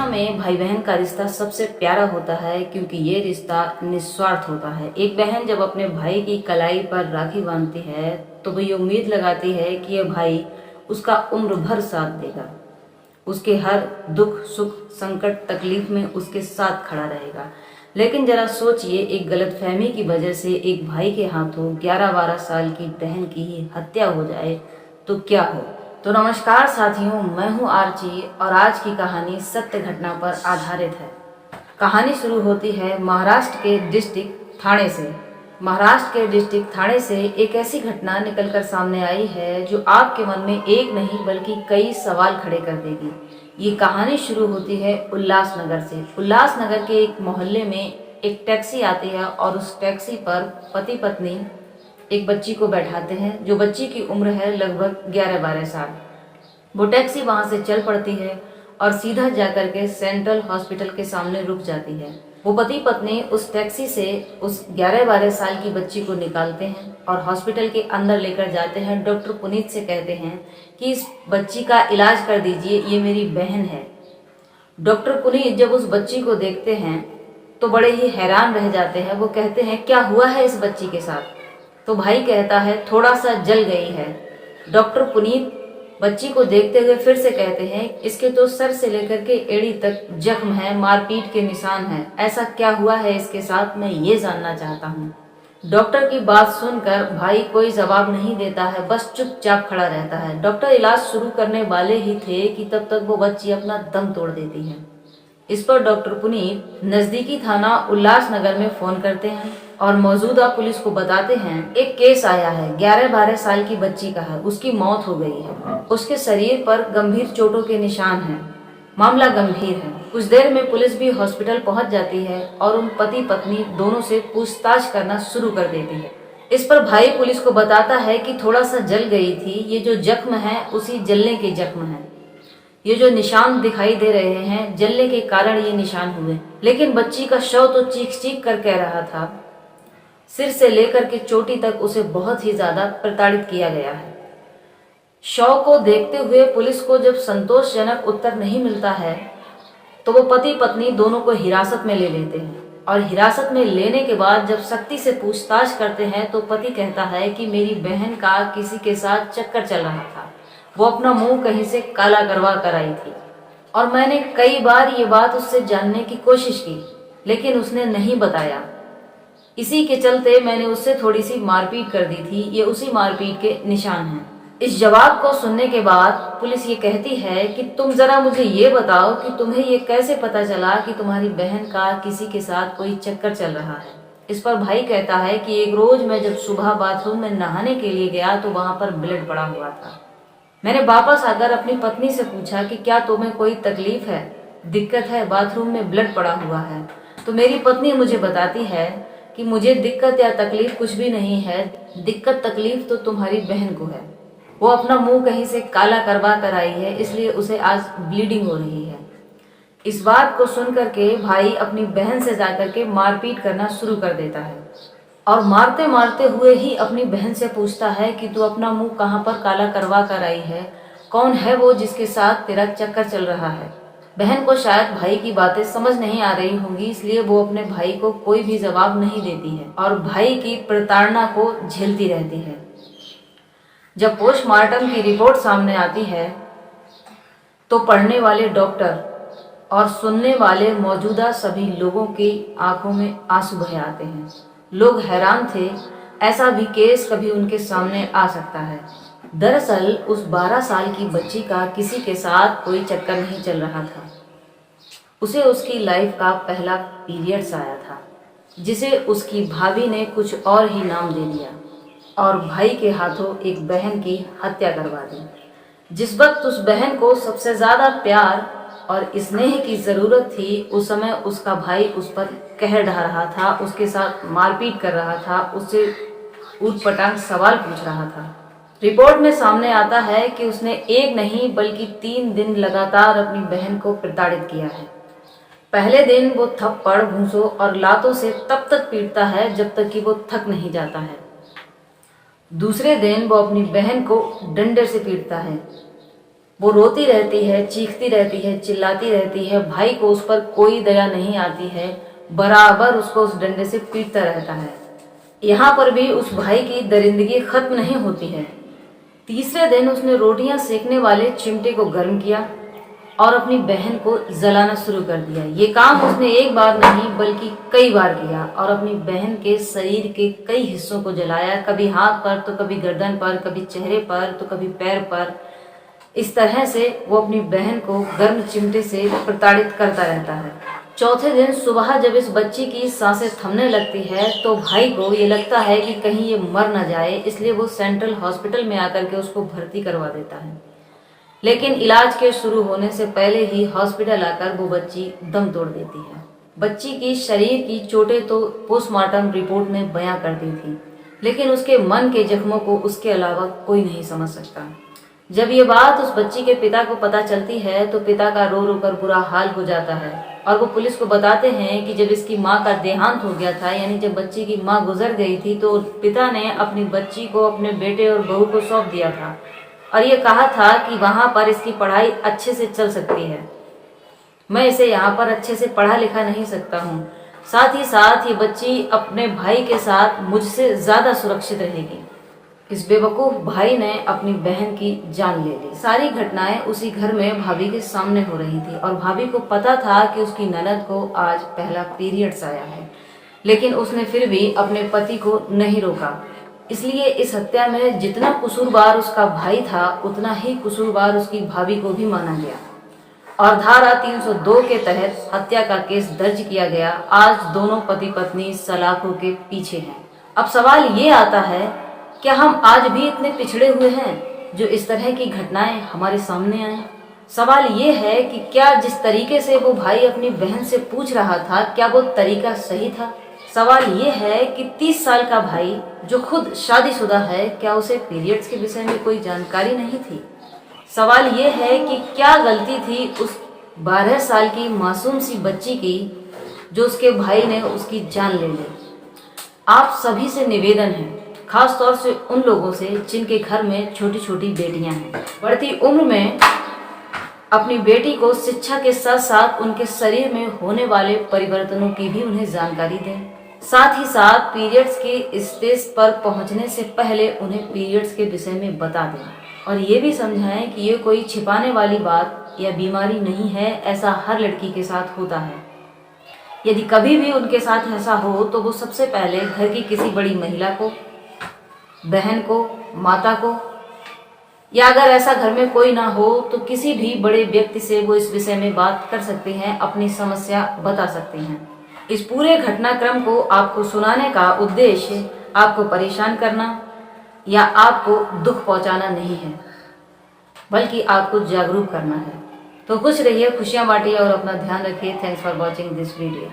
में भाई बहन का रिश्ता सबसे प्यारा होता है क्योंकि ये रिश्ता निस्वार्थ होता है। एक बहन जब अपने भाई की कलाई पर राखी बांधती है तो वो ये उम्मीद लगाती है कि ये भाई उसका उम्र भर साथ देगा, उसके हर दुख सुख संकट तकलीफ में उसके साथ खड़ा रहेगा। लेकिन जरा सोचिए, एक गलतफहमी की वजह से एक भाई के हाथों 11-12 साल की बहन की ही हत्या हो जाए तो क्या हो। तो नमस्कार साथियों, मैं हूं आर्ची और आज की कहानी सत्य घटना पर आधारित है। कहानी शुरू होती है महाराष्ट्र के डिस्ट्रिक्ट ठाणे से। महाराष्ट्र के डिस्ट्रिक्ट ठाणे से एक ऐसी घटना निकलकर सामने आई है जो आपके मन में एक नहीं बल्कि कई सवाल खड़े कर देगी। ये कहानी शुरू होती है उल्लासनगर से। उल्लासनगर के एक मोहल्ले में एक टैक्सी आती है और उस टैक्सी पर पति पत्नी एक बच्ची को बैठाते हैं, जो बच्ची की उम्र है लगभग 11-12 साल। वो टैक्सी वहां से चल पड़ती है और सीधा जाकर के सेंट्रल हॉस्पिटल के सामने रुक जाती है। वो पति पत्नी उस टैक्सी से उस 11-12 साल की बच्ची को निकालते हैं और हॉस्पिटल के अंदर लेकर जाते हैं। डॉक्टर पुनीत से कहते हैं कि इस बच्ची का इलाज कर दीजिए, ये मेरी बहन है। डॉक्टर पुनीत जब उस बच्ची को देखते हैं तो बड़े ही हैरान रह जाते हैं। वो कहते हैं, क्या हुआ है इस बच्ची के साथ? तो भाई कहता है, थोड़ा सा जल गई है। डॉक्टर पुनीत बच्ची को देखते हुए फिर से कहते हैं, इसके तो सर से लेकर के एड़ी तक जख्म है, मारपीट के निशान हैं। ऐसा क्या हुआ है इसके साथ, मैं ये जानना चाहता हूँ। डॉक्टर की बात सुनकर भाई कोई जवाब नहीं देता है, बस चुपचाप खड़ा रहता है। डॉक्टर इलाज शुरू करने वाले ही थे कि तब तक वो बच्ची अपना दम तोड़ देती है। इस पर डॉक्टर पुनीत नजदीकी थाना उल्लासनगर में फोन करते हैं और मौजूदा पुलिस को बताते हैं, एक केस आया है, 11-12 साल की बच्ची का है, उसकी मौत हो गई है, उसके शरीर पर गंभीर चोटों के निशान हैं, मामला गंभीर है। कुछ देर में पुलिस भी हॉस्पिटल पहुंच जाती है और उन पति पत्नी दोनों से पूछताछ करना शुरू कर देती है। इस पर भाई पुलिस को बताता है कि थोड़ा सा जल गई थी, ये जो जख्म है उसी जलने के जख्म है, ये जो निशान दिखाई दे रहे हैं जलने के कारण ये निशान हुए। लेकिन बच्ची का शव तो चीख चीख कर कह रहा था, सिर से लेकर के चोटी तक उसे बहुत ही ज्यादा प्रताड़ित किया गया है। शव को देखते हुए पुलिस को जब संतोषजनक उत्तर नहीं मिलता है तो वो पति पत्नी दोनों को हिरासत में ले लेते हैं और हिरासत में लेने के बाद जब सख्ती से पूछताछ करते हैं तो पति कहता है कि मेरी बहन का किसी के साथ चक्कर चल रहा था, वो अपना मुंह कहीं से काला करवा कर आई थी और मैंने कई बार ये बात उससे जानने की कोशिश की लेकिन उसने नहीं बताया। इसी के चलते मैंने उससे थोड़ी सी मारपीट कर दी थी, ये उसी मारपीट के निशान हैं। इस जवाब को सुनने के बाद पुलिस ये कहती है कि तुम जरा मुझे ये बताओ कि तुम्हें ये कैसे पता चला कि तुम्हारी बहन का किसी के साथ कोई चक्कर चल रहा है। इस पर भाई कहता है कि एक रोज मैं जब सुबह बाथरूम में नहाने के लिए गया तो वहां पर ब्लड पड़ा हुआ था। मैंने वापस आकर अपनी पत्नी से पूछा कि क्या तुम्हें कोई तकलीफ है, दिक्कत है, बाथरूम में ब्लड पड़ा हुआ है। तो मेरी पत्नी मुझे बताती है कि मुझे दिक्कत या तकलीफ कुछ भी नहीं है, दिक्कत तकलीफ तो तुम्हारी बहन को है, वो अपना मुंह कहीं से काला करवा कर आई है, इसलिए उसे आज ब्लीडिंग हो रही है। इस बात को सुनकर के भाई अपनी बहन से जाकर के मारपीट करना शुरू कर देता है और मारते मारते हुए ही अपनी बहन से पूछता है कि तू अपना मुंह कहाँ पर काला करवा कर आई है, कौन है वो जिसके साथ तेरा चक्कर चल रहा है। बहन को शायद भाई की बातें समझ नहीं आ रही होंगी, इसलिए वो अपने भाई को कोई भी जवाब नहीं देती है और भाई की प्रताड़ना को झेलती रहती है। जब पोस्टमार्टम की रिपोर्ट सामने आती है तो पढ़ने वाले डॉक्टर और सुनने वाले मौजूदा सभी लोगों की आंखों में आंसू बह आते हैं। लोग हैरान थे, ऐसा भी केस कभी उनके सामने आ सकता है। दरअसल उस 12 साल की बच्ची का किसी के साथ कोई चक्कर नहीं चल रहा था, उसे उसकी लाइफ का पहला पीरियड्स आया था जिसे उसकी भाभी ने कुछ और ही नाम दे दिया और भाई के हाथों एक बहन की हत्या करवा दी। जिस वक्त उस बहन को सबसे ज्यादा प्यार और स्नेह की जरूरत थी, उस समय उसका भाई उस पर कहर ढा रहा था, उसके साथ मारपीट कर रहा था, उससे ऊटपटांग सवाल पूछ रहा था। रिपोर्ट में सामने आता है कि उसने एक नहीं बल्कि 3 दिन लगातार अपनी बहन को प्रताड़ित किया है। पहले दिन वो थप्पड़, घूंसों और लातों से तब तक पीटता है जब तक कि वो थक नहीं जाता है। दूसरे दिन वो अपनी बहन को डंडे से पीटता है वो रोती रहती है, चीखती रहती है, चिल्लाती रहती है। भाई को उस पर कोई दया नहीं आती है, बराबर उसको उस डंडे से पीटता रहता है। यहाँ पर भी उस भाई की दरिंदगी खत्म नहीं होती है। तीसरे दिन उसने रोटियां सेकने वाले चिमटे को गर्म किया और अपनी बहन को जलाना शुरू कर दिया। ये काम उसने एक बार नहीं बल्कि कई बार किया और अपनी बहन के शरीर के कई हिस्सों को जलाया, कभी हाथ पर तो कभी गर्दन पर, कभी चेहरे पर तो कभी पैर पर। इस तरह से वो अपनी बहन को गर्म चिमटे से प्रताड़ित करता रहता है। चौथे दिन सुबह जब इस बच्ची की सांसें थमने लगती है तो भाई को ये लगता है कि कहीं ये मर न जाए, इसलिए वो सेंट्रल हॉस्पिटल में आकर के उसको भर्ती करवा देता है। लेकिन इलाज के शुरू होने से पहले ही हॉस्पिटल आकर वो बच्ची दम तोड़ देती है। बच्ची की शरीर की चोटें तो पोस्टमार्टम रिपोर्ट ने बयां कर दी थी, लेकिन उसके मन के जख्मों को उसके अलावा कोई नहीं समझ सकता। जब ये बात उस बच्ची के पिता को पता चलती है तो पिता का रो रो कर बुरा हाल हो जाता है और वो पुलिस को बताते हैं कि जब इसकी माँ का देहांत हो गया था, यानी जब बच्ची की माँ गुजर गई थी, तो पिता ने अपनी बच्ची को अपने बेटे और बहू को सौंप दिया था और ये कहा था कि वहां पर इसकी पढ़ाई अच्छे से चल सकती है। मैं इसे यहाँ पर अच्छे से पढ़ा लिखा नहीं सकता हूँ, साथ ही साथ ये बच्ची अपने भाई के साथ मुझसे ज्यादा सुरक्षित रहेगी। इस बेवकूफ भाई ने अपनी बहन की जान ले ली। सारी घटनाएं उसी घर में भाभी के सामने हो रही थी और भाभी को पता था कि उसकी ननद को आज पहला पीरियड्स आया है, लेकिन उसने फिर भी अपने पति को नहीं रोका। इसलिए इस हत्या में जितना कसूरवार उसका भाई था, उतना ही कसूरवार उसकी भाभी को भी माना गया और धारा 302 के तहत हत्या का केस दर्ज किया गया। आज दोनों पति पत्नी सलाखों के पीछे हैं। अब सवाल ये आता है, क्या हम आज भी इतने पिछड़े हुए हैं जो इस तरह की घटनाएं हमारे सामने आए? सवाल ये है कि क्या जिस तरीके से वो भाई अपनी बहन से पूछ रहा था, क्या वो तरीका सही था? सवाल ये है कि 30 साल का भाई जो खुद शादीशुदा है, क्या उसे पीरियड्स के विषय में कोई जानकारी नहीं थी? सवाल ये है कि क्या गलती थी उस 12 साल की मासूम सी बच्ची की जो उसके भाई ने उसकी जान ले ली? आप सभी से निवेदन है, खास तौर से उन लोगों से जिनके घर में छोटी छोटी बेटियां हैं, बढ़ती उम्र में अपनी बेटी को शिक्षा के साथ साथ उनके शरीर में होने वाले परिवर्तनों की भी उन्हें जानकारी दें। साथ ही साथ पीरियड्स के स्टेज पर पहुंचने से पहले उन्हें पीरियड्स के विषय में बता दें और ये भी समझाएं कि ये कोई छिपाने वाली बात या बीमारी नहीं है, ऐसा हर लड़की के साथ होता है। यदि कभी भी उनके साथ ऐसा हो तो वो सबसे पहले घर की किसी बड़ी महिला को, बहन को, माता को, या अगर ऐसा घर में कोई ना हो तो किसी भी बड़े व्यक्ति से वो इस विषय में बात कर सकते हैं, अपनी समस्या बता सकते हैं। इस पूरे घटनाक्रम को आपको सुनाने का उद्देश्य आपको परेशान करना या आपको दुख पहुंचाना नहीं है, बल्कि आपको जागरूक करना है। तो खुश रहिए, खुशियां बांटिए और अपना ध्यान रखिए। Thanks for watching this video.